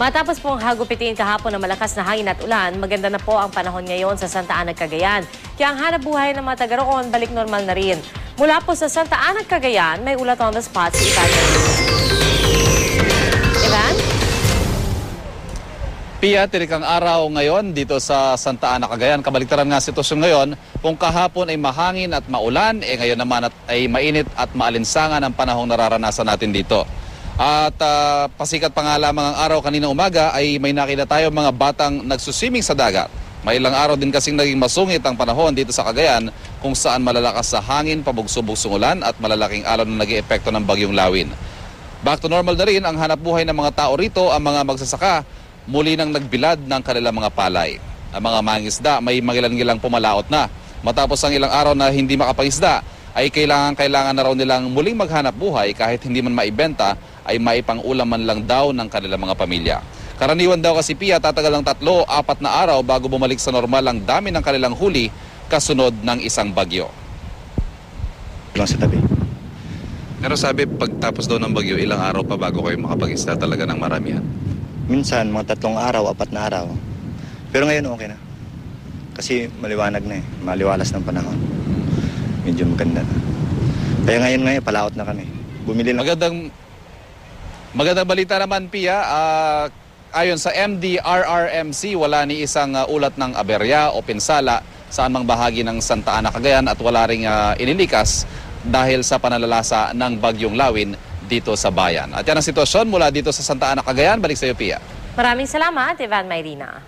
Matapos pong hagupitin kahapon ng malakas na hangin at ulan, maganda na po ang panahon ngayon sa Santa Ana, Cagayan. Kaya ang hanap buhay ng mga taga roon, balik normal na rin. Mula po sa Santa Ana, Cagayan, may ulat on the spot si Ivan. Ivan? Pia, tirikang araw ngayon dito sa Santa Ana, Cagayan. Kabaliktaran nga sitwasyon ngayon. Kung kahapon ay mahangin at maulan, ngayon naman ay mainit at maalinsangan ang panahong nararanasan natin dito. At pasikat pa nga lamang ang araw kanina umaga ay may nakita tayo mga batang nagsuswimming sa dagat. May ilang araw din kasing naging masungit ang panahon dito sa Cagayan kung saan malalakas sa hangin, pabugso-bugsong ulan at malalaking alon na naging epekto ng bagyong Lawin. Back to normal na rin ang hanap buhay ng mga tao rito. Ang mga magsasaka muli nang nagbilad ng kanilang mga palay. Ang mga mangingisda may mangilan-ngilang pumalaot na. Matapos ang ilang araw na hindi makapangisda ay kailangan na raw nilang muling maghanap buhay kahit hindi man maibenta ay maipang-ulam man lang daw ng kanilang mga pamilya. Karaniwan daw kasi Pia, tatagal ng 3-4 na araw bago bumalik sa normal ang dami ng kanilang huli kasunod ng isang bagyo. Lang sa tabi. Pero sabi, pagtapos daw ng bagyo, ilang araw pa bago kayo makapag-isda talaga ng maramihan? Minsan, mga 3 araw, 4 na araw. Pero ngayon okay na. Kasi maliwanag na eh. Maliwalas ng panahon. Medyo maganda na. Kaya ngayon, palaot na kami. Bumili lang. Magandang balita naman, Pia. Ayon sa MDRRMC, wala ni isang ulat ng aberya o pinsala sa anumang bahagi ng Santa Ana, Cagayan at wala ring inilikas dahil sa panalalasa ng bagyong Lawin dito sa bayan. At yan ang sitwasyon mula dito sa Santa Ana, Cagayan. Balik sa iyo, Pia. Maraming salamat, Ivan Mayrina.